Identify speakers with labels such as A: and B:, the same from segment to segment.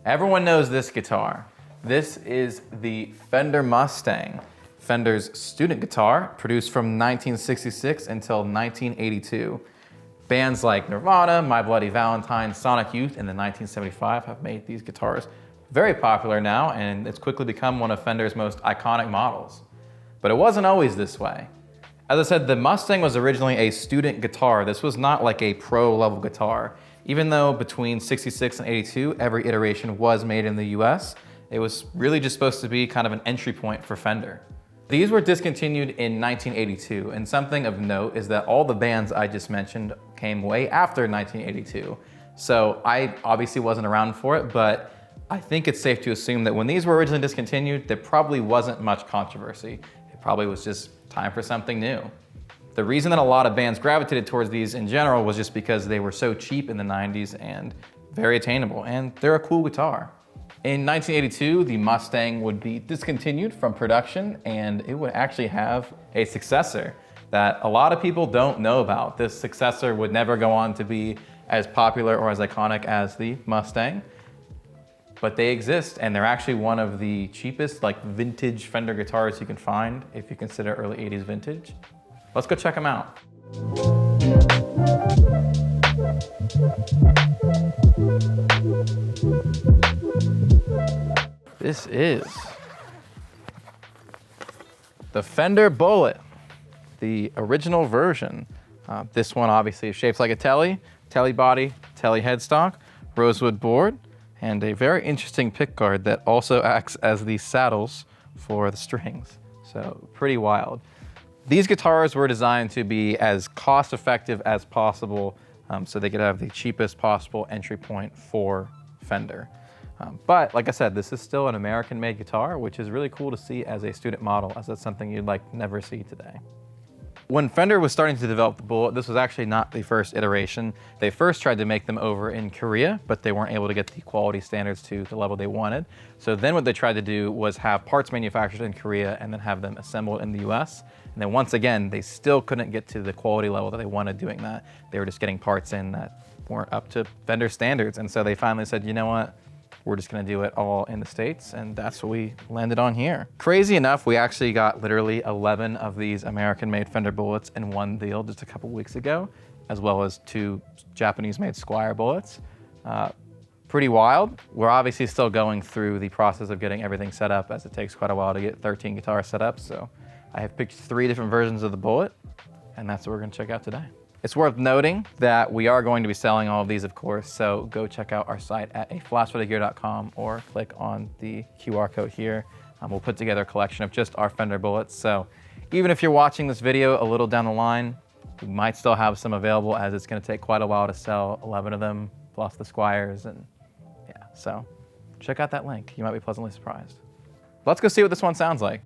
A: Everyone knows this guitar. This is the Fender Mustang, Fender's student guitar, produced from 1966 until 1982. Bands like Nirvana, My Bloody Valentine, Sonic Youth, and the 1975 have made these guitars very popular now, and it's quickly become one of Fender's most iconic models. But it wasn't always this way. As I said, the Mustang was originally a student guitar. This was not like a pro-level guitar. Even though between 66 and 82, every iteration was made in the US, it was really just supposed to be kind of an entry point for Fender. These were discontinued in 1982, and something of note is that all the bands I just mentioned came way after 1982. So I obviously wasn't around for it, but I think it's safe to assume that when these were originally discontinued, there probably wasn't much controversy. It probably was just time for something new. The reason that a lot of bands gravitated towards these in general was just because they were so cheap in the 90s and very attainable, and they're a cool guitar. In 1982, the Mustang would be discontinued from production, and it would actually have a successor that a lot of people don't know about. This successor would never go on to be as popular or as iconic as the Mustang, but they exist, and they're actually one of the cheapest vintage Fender guitars you can find if you consider early 80s vintage. Let's go check them out. This is the Fender Bullet, the original version. This one obviously is shaped like a telly body, telly headstock, rosewood board, and a very interesting pickguard that also acts as the saddles for the strings. So pretty wild. These guitars were designed to be as cost-effective as possible so they could have the cheapest possible entry point for Fender. But like I said, this is still an American-made guitar, which is really cool to see as a student model, as that's something you'd never see today. When Fender was starting to develop the Bullet, this was actually not the first iteration. They first tried to make them over in Korea, but they weren't able to get the quality standards to the level they wanted. So then what they tried to do was have parts manufactured in Korea and then have them assembled in the US. And then once again, they still couldn't get to the quality level that they wanted doing that. They were just getting parts in that weren't up to Fender standards. And so they finally said, you know what? We're just gonna do it all in the States, and that's what we landed on here. Crazy enough, we actually got literally 11 of these American-made Fender Bullets in one deal just a couple weeks ago, as well as 2 Japanese-made Squier Bullets. Pretty wild. We're obviously still going through the process of getting everything set up, as it takes quite a while to get 13 guitars set up, so I have picked 3 different versions of the Bullet, and that's what we're gonna check out today. It's worth noting that we are going to be selling all of these, of course, so go check out our site at aflashbuddygear.com or click on the QR code here. We'll put together a collection of just our Fender Bullets, so even if you're watching this video a little down the line, we might still have some available, as it's gonna take quite a while to sell 11 of them, plus the Squiers, and yeah, so check out that link. You might be pleasantly surprised. Let's go see what this one sounds like.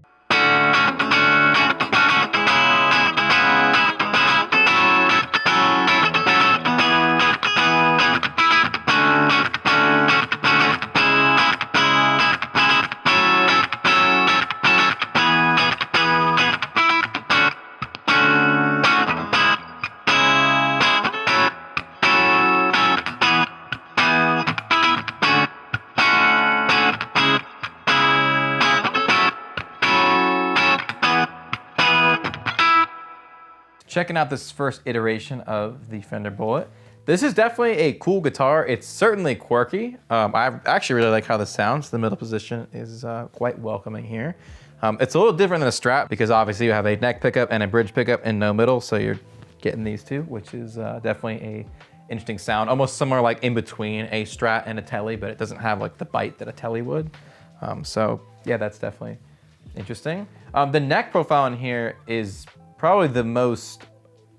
A: Checking out this first iteration of the Fender Bullet. This is definitely a cool guitar. It's certainly quirky. I actually really like how this sounds. The middle position is quite welcoming here. It's a little different than a Strat because obviously you have a neck pickup and a bridge pickup and no middle, so you're getting these two, which is definitely a interesting sound. Almost somewhere in between a Strat and a Telly, but it doesn't have the bite that a Telly would. So yeah, that's definitely interesting. The neck profile in here is probably the most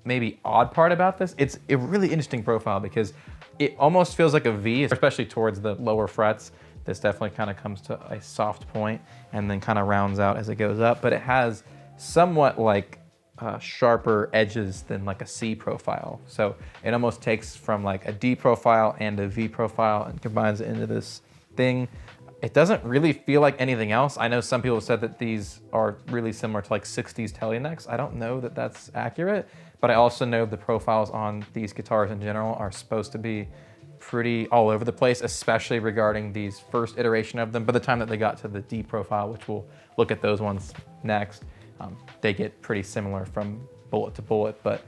A: maybe odd part about this. It's a really interesting profile because it almost feels like a V, especially towards the lower frets. This definitely kind of comes to a soft point and then kind of rounds out as it goes up, but it has somewhat sharper edges than a C profile. So it almost takes from a D profile and a V profile and combines it into this thing. It doesn't really feel like anything else. I know some people have said that these are really similar to 60s Telly necks. I don't know that that's accurate, but I also know the profiles on these guitars in general are supposed to be pretty all over the place, especially regarding these first iteration of them. By the time that they got to the D profile, which we'll look at those ones next, they get pretty similar from bullet to bullet, but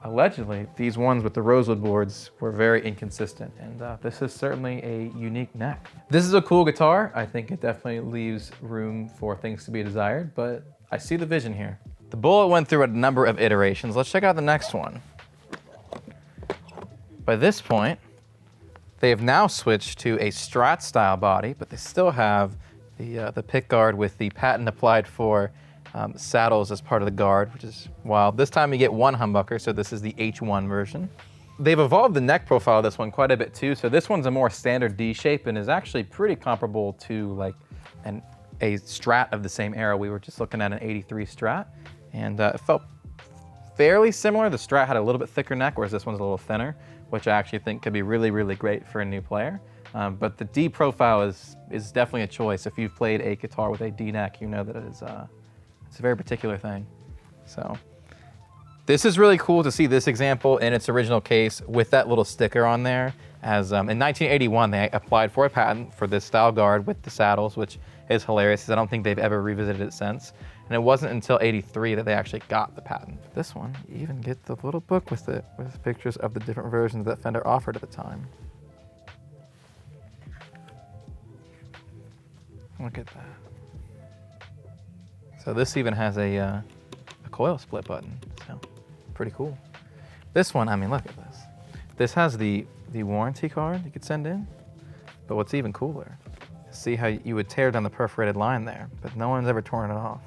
A: allegedly these ones with the rosewood boards were very inconsistent, and this is certainly a unique neck. This is a cool guitar. I think it definitely leaves room for things to be desired, but I see the vision here. The Bullet went through a number of iterations. Let's check out the next one. By this point, they have now switched to a Strat style body, but they still have the pick guard with the patent applied for saddles as part of the guard, which is wild. This time you get one humbucker, so this is the H1 version. They've evolved the neck profile of this one quite a bit too, so this one's a more standard D shape and is actually pretty comparable to like a Strat of the same era. We were just looking at an 83 Strat, and it felt fairly similar. The Strat had a little bit thicker neck, whereas this one's a little thinner, which I actually think could be really, really great for a new player. But the D profile is definitely a choice. If you've played a guitar with a D neck, you know that it's a very particular thing. So this is really cool to see this example in its original case with that little sticker on there. As in 1981, they applied for a patent for this style guard with the saddles, which is hilarious, because I don't think they've ever revisited it since. And it wasn't until 83 that they actually got the patent. This one, you even get the little book with pictures of the different versions that Fender offered at the time. Look at that. So this even has a coil split button, so pretty cool. This one, I mean, look at this. This has the warranty card you could send in, but what's even cooler, see how you would tear down the perforated line there, but no one's ever torn it off.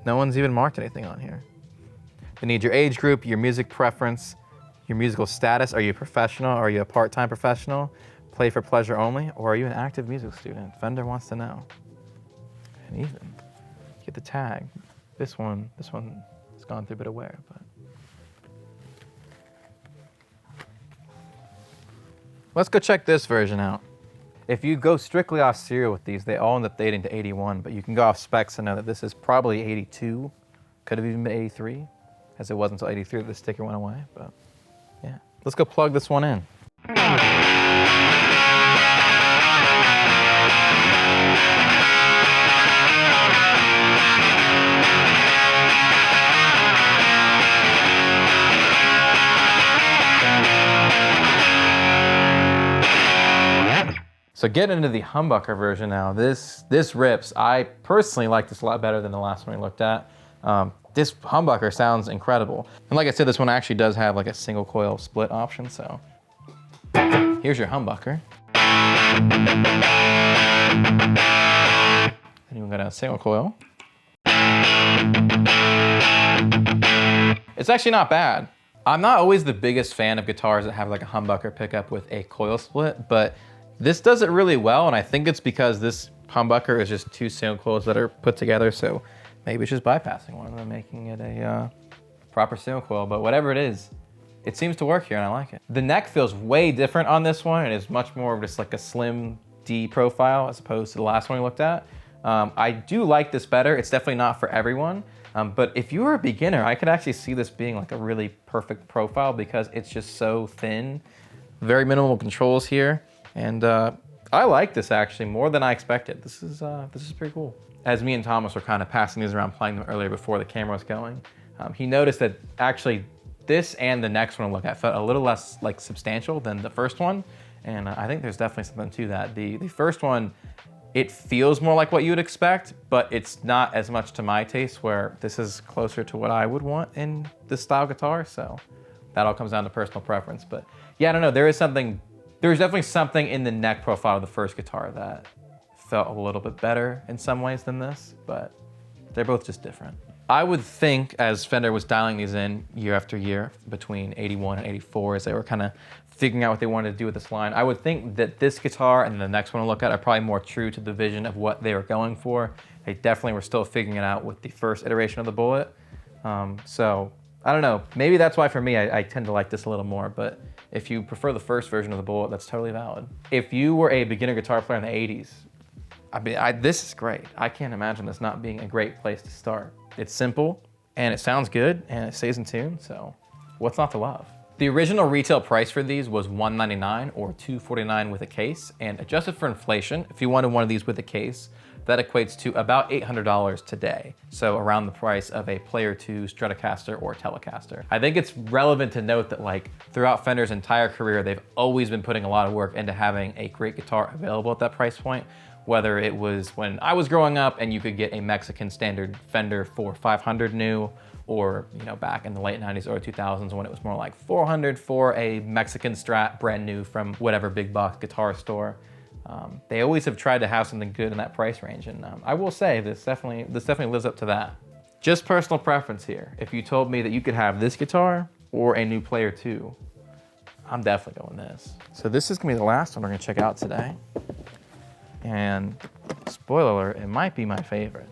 A: No one's even marked anything on here. They need your age group, your music preference, your musical status. Are you a professional? Are you a part-time professional? Play for pleasure only? Or are you an active music student? Fender wants to know. And even get the tag. This one has gone through a bit of wear, but. Let's go check this version out. If you go strictly off serial with these, they all end up dating to 81, but you can go off specs and know that this is probably 82, could have even been 83, as it wasn't until 83 that the sticker went away, but yeah. Let's go plug this one in. So getting into the humbucker version now, this rips. I personally like this a lot better than the last one we looked at. This humbucker sounds incredible. And like I said, this one actually does have like a single coil split option, so. Here's your humbucker. Then you've got a single coil. It's actually not bad. I'm not always the biggest fan of guitars that have like a humbucker pickup with a coil split, but this does it really well, and I think it's because this humbucker is just two single coils that are put together, so maybe it's just bypassing one and then making it a proper single coil, but whatever it is, it seems to work here and I like it. The neck feels way different on this one. It is much more of just like a slim D profile as opposed to the last one we looked at. I do like this better. It's definitely not for everyone, but if you were a beginner, I could actually see this being like a really perfect profile because it's just so thin, very minimal controls here. And I like this actually more than I expected. This is pretty cool. As me and Thomas were kind of passing these around, playing them earlier before the camera was going, he noticed that actually this and the next one I look at felt a little less like substantial than the first one. And I think there's definitely something to that. The first one, it feels more like what you would expect, but it's not as much to my taste, where this is closer to what I would want in this style guitar. So that all comes down to personal preference. But yeah, I don't know, there's definitely something in the neck profile of the first guitar that felt a little bit better in some ways than this, but they're both just different. I would think as Fender was dialing these in year after year between 81 and 84, as they were kind of figuring out what they wanted to do with this line, I would think that this guitar and the next one to look at are probably more true to the vision of what they were going for. They definitely were still figuring it out with the first iteration of the Bullet. So I don't know, maybe that's why for me, I tend to like this a little more, but if you prefer the first version of the Bullet, that's totally valid. If you were a beginner guitar player in the 80s, I mean, this is great. I can't imagine this not being a great place to start. It's simple, and it sounds good, and it stays in tune, so what's not to love? The original retail price for these was $199 or $249 with a case, and adjusted for inflation, if you wanted one of these with a case, that equates to about $800 today. So around the price of a Player 2 Stratocaster or Telecaster. I think it's relevant to note that like throughout Fender's entire career, they've always been putting a lot of work into having a great guitar available at that price point. Whether it was when I was growing up and you could get a Mexican standard Fender for $500 new, or back in the late 90s, early 2000s when it was more like $400 for a Mexican Strat brand new from whatever big box guitar store. They always have tried to have something good in that price range, and I will say this definitely lives up to that. Just personal preference here. If you told me that you could have this guitar or a new Player 2, I'm definitely going this. So this is gonna be the last one we're gonna check out today. And spoiler alert, it might be my favorite.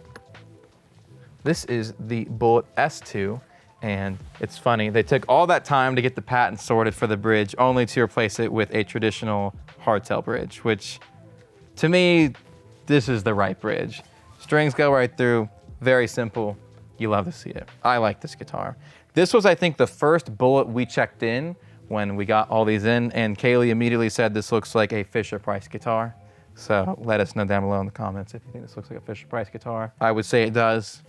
A: This is the Bullet S2, and it's funny, they took all that time to get the patent sorted for the bridge only to replace it with a traditional hardtail bridge, which to me, this is the right bridge. Strings go right through, very simple. You love to see it. I like this guitar. This was, I think, the first Bullet we checked in when we got all these in, and Kaylee immediately said this looks like a Fisher-Price guitar. So let us know down below in the comments if you think this looks like a Fisher-Price guitar. I would say it does,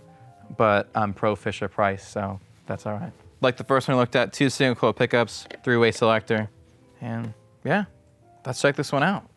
A: but I'm pro Fisher-Price, so that's all right. Like the first one I looked at, 2 single coil pickups, 3-way selector, and yeah, let's check this one out.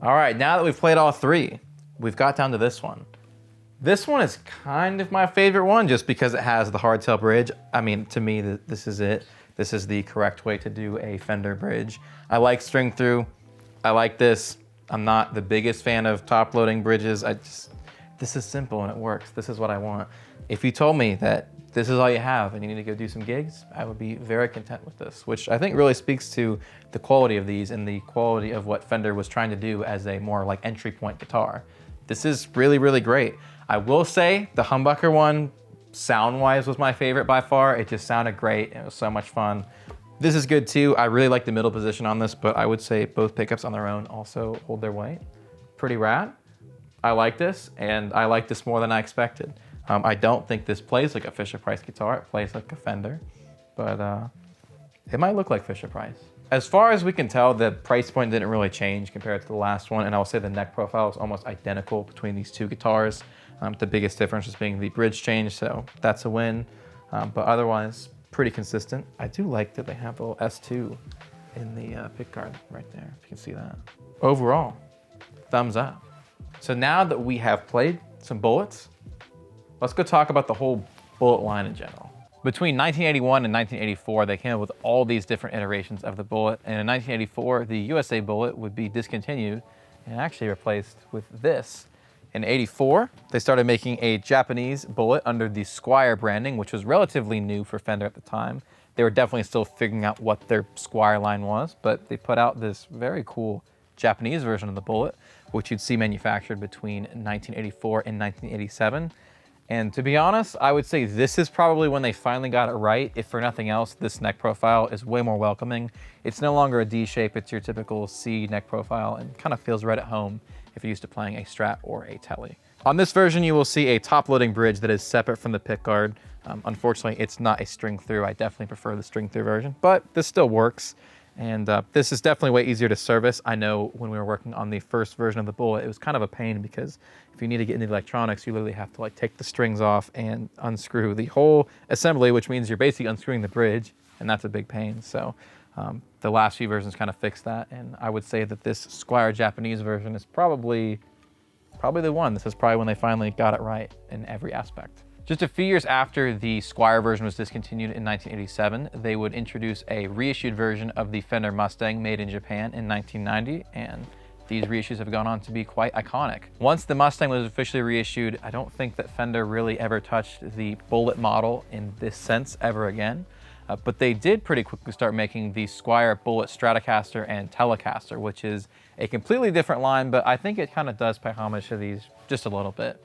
A: All right, now that we've played all 3, we've got down to this one. This one is kind of my favorite one just because it has the hardtail bridge. I mean, to me, this is it. This is the correct way to do a Fender bridge. I like string through. I like this. I'm not the biggest fan of top loading bridges. This is simple and it works. This is what I want. If you told me that this is all you have and you need to go do some gigs, I would be very content with this, which I think really speaks to the quality of these and the quality of what Fender was trying to do as a more like entry point guitar. This is really, really great. I will say the humbucker one, sound-wise, was my favorite by far. It just sounded great. It was so much fun. This is good too. I really like the middle position on this, but I would say both pickups on their own also hold their weight. Pretty rad. I like this, and I like this more than I expected. I don't think this plays like a Fisher-Price guitar. It plays like a Fender, but it might look like Fisher-Price. As far as we can tell, the price point didn't really change compared to the last one, and I will say the neck profile is almost identical between these 2 guitars. The biggest difference is being the bridge change, so that's a win. But otherwise, pretty consistent. I do like that they have a little S2 in the pick guard right there, if you can see that. Overall, thumbs up. So now that we have played some Bullets, let's go talk about the whole Bullet line in general. Between 1981 and 1984, they came up with all these different iterations of the Bullet. And in 1984, the USA Bullet would be discontinued and actually replaced with this. In 84, they started making a Japanese Bullet under the Squire branding, which was relatively new for Fender at the time. They were definitely still figuring out what their Squire line was, but they put out this very cool Japanese version of the Bullet, which you'd see manufactured between 1984 and 1987. And to be honest, I would say this is probably when they finally got it right. If for nothing else, this neck profile is way more welcoming. It's no longer a D shape, it's your typical C neck profile and kind of feels right at home if you're used to playing a Strat or a Tele. On this version, you will see a top loading bridge that is separate from the pick guard. Unfortunately, it's not a string through. I definitely prefer the string through version, but this still works. And this is definitely way easier to service. I know when we were working on the first version of the Bullet, it was kind of a pain because if you need to get into the electronics, you literally have to like take the strings off and unscrew the whole assembly, which means you're basically unscrewing the bridge, and that's a big pain. So The last few versions kind of fixed that, and I would say that this Squier Japanese version is probably the one. This is probably when they finally got it right in every aspect. Just a few years after the Squier version was discontinued in 1987, they would introduce a reissued version of the Fender Mustang made in Japan in 1990, and these reissues have gone on to be quite iconic. Once the Mustang was officially reissued, I don't think that Fender really ever touched the Bullet model in this sense ever again. But they did pretty quickly start making the Squier Bullet Stratocaster and Telecaster, which is a completely different line, but I think it kind of does pay homage to these just a little bit.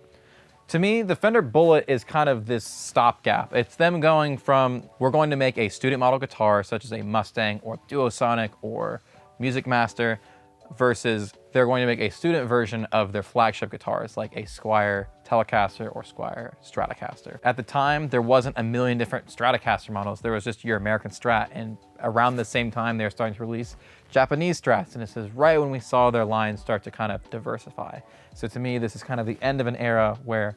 A: To me, the Fender Bullet is kind of this stopgap. It's them going from, we're going to make a student model guitar, such as a Mustang or Duosonic or Music Master, versus they're going to make a student version of their flagship guitars, like a Squier Telecaster or Squier Stratocaster. At the time, there wasn't a million different Stratocaster models. There was just your American Strat, and around the same time, they were starting to release Japanese Strats, and this is right when we saw their line start to kind of diversify. So to me, this is kind of the end of an era where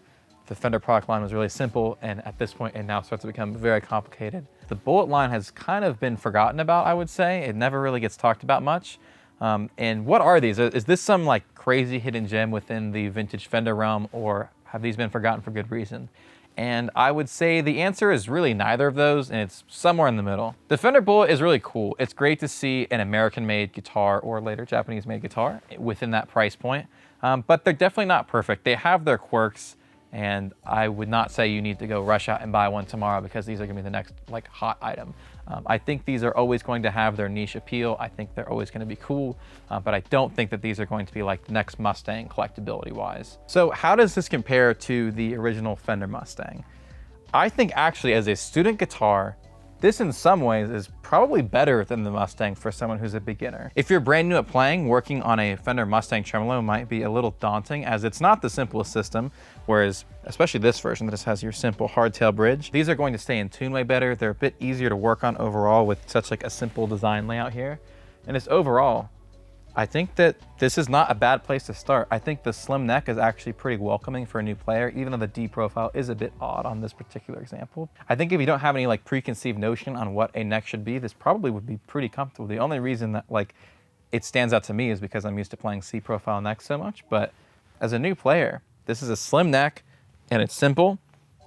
A: the Fender product line was really simple, and at this point, it now starts to become very complicated. The Bullet line has kind of been forgotten about, I would say. It never really gets talked about much. And what are these? Is this some like crazy hidden gem within the vintage Fender realm, or have these been forgotten for good reason? And I would say the answer is really neither of those, and it's somewhere in the middle. The Fender Bullet is really cool. It's great to see an American-made guitar or later Japanese-made guitar within that price point, but they're definitely not perfect. They have their quirks, and I would not say you need to go rush out and buy one tomorrow because these are gonna be the next like hot item. I think these are always going to have their niche appeal. I think they're always gonna be cool, but I don't think that these are going to be like the next Mustang collectability wise. So how does this compare to the original Fender Mustang? I think actually as a student guitar, this in some ways is probably better than the Mustang for someone who's a beginner. If you're brand new at playing, working on a Fender Mustang tremolo might be a little daunting as it's not the simplest system, whereas especially this version that just has your simple hardtail bridge. These are going to stay in tune way better. They're a bit easier to work on overall with such like a simple design layout here. And it's overall, I think that this is not a bad place to start. I think the slim neck is actually pretty welcoming for a new player, even though the D profile is a bit odd on this particular example. I think if you don't have any like preconceived notion on what a neck should be, this probably would be pretty comfortable. The only reason that like it stands out to me is because I'm used to playing C profile necks so much, but as a new player, this is a slim neck and it's simple.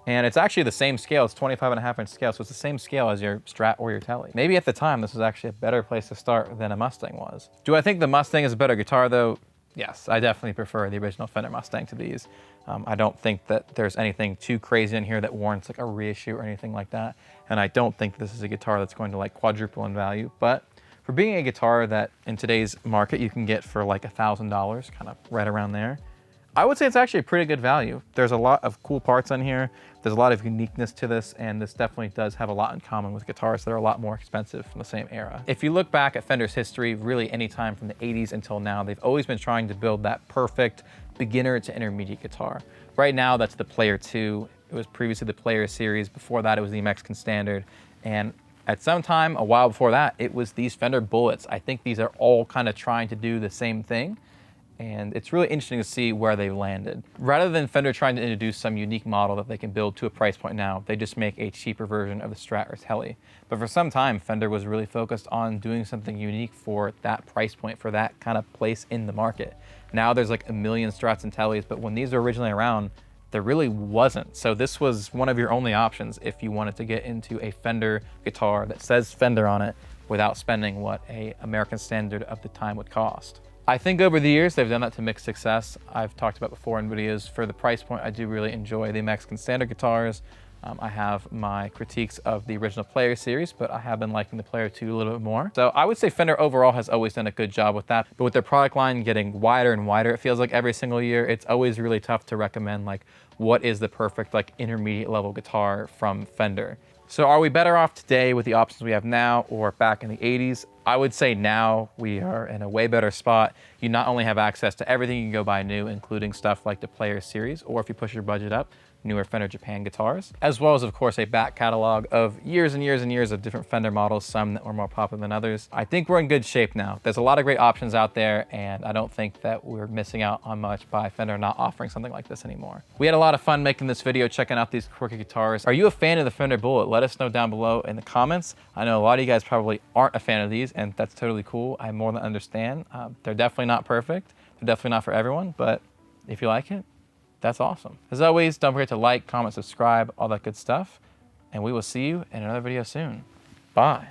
A: And it's actually the same scale. It's 25.5-inch scale, so it's the same scale as your Strat or your Tele. Maybe at the time, this was actually a better place to start than a Mustang was. Do I think the Mustang is a better guitar though? Yes, I definitely prefer the original Fender Mustang to these. I don't think that there's anything too crazy in here that warrants like a reissue or anything like that. And I don't think this is a guitar that's going to like quadruple in value, but for being a guitar that in today's market you can get for like $1,000, kind of right around there, I would say it's actually a pretty good value. There's a lot of cool parts on here. There's a lot of uniqueness to this, and this definitely does have a lot in common with guitars that are a lot more expensive from the same era. If you look back at Fender's history, really any time from the 80s until now, they've always been trying to build that perfect beginner to intermediate guitar. Right now, that's the Player 2. It was previously the Player Series. Before that, it was the Mexican Standard. And at some time, a while before that, it was these Fender Bullets. I think these are all kind of trying to do the same thing. And it's really interesting to see where they've landed. Rather than Fender trying to introduce some unique model that they can build to a price point now, they just make a cheaper version of the Strat or Tele. But for some time, Fender was really focused on doing something unique for that price point, for that kind of place in the market. Now there's like a million Strats and Teles, but when these were originally around, there really wasn't. So this was one of your only options if you wanted to get into a Fender guitar that says Fender on it without spending what a American Standard of the time would cost. I think over the years, they've done that to mixed success. I've talked about before in videos, for the price point, I do really enjoy the Mexican Standard guitars. I have my critiques of the original Player series, but I have been liking the Player 2 a little bit more. So I would say Fender overall has always done a good job with that. But with their product line getting wider and wider, it feels like every single year, it's always really tough to recommend like what is the perfect like intermediate level guitar from Fender. So are we better off today with the options we have now or back in the 80s? I would say now we are in a way better spot. You not only have access to everything you can go buy new, including stuff like the Player Series, or if you push your budget up, newer Fender Japan guitars, as well as, of course, a back catalog of years and years and years of different Fender models, some that were more popular than others. I think we're in good shape now. There's a lot of great options out there, and I don't think that we're missing out on much by Fender not offering something like this anymore. We had a lot of fun making this video, checking out these quirky guitars. Are you a fan of the Fender Bullet? Let us know down below in the comments. I know a lot of you guys probably aren't a fan of these, and that's totally cool. I more than understand. They're definitely not perfect. They're definitely not for everyone, but if you like it, that's awesome. As always, don't forget to like, comment, subscribe, all that good stuff. And we will see you in another video soon. Bye.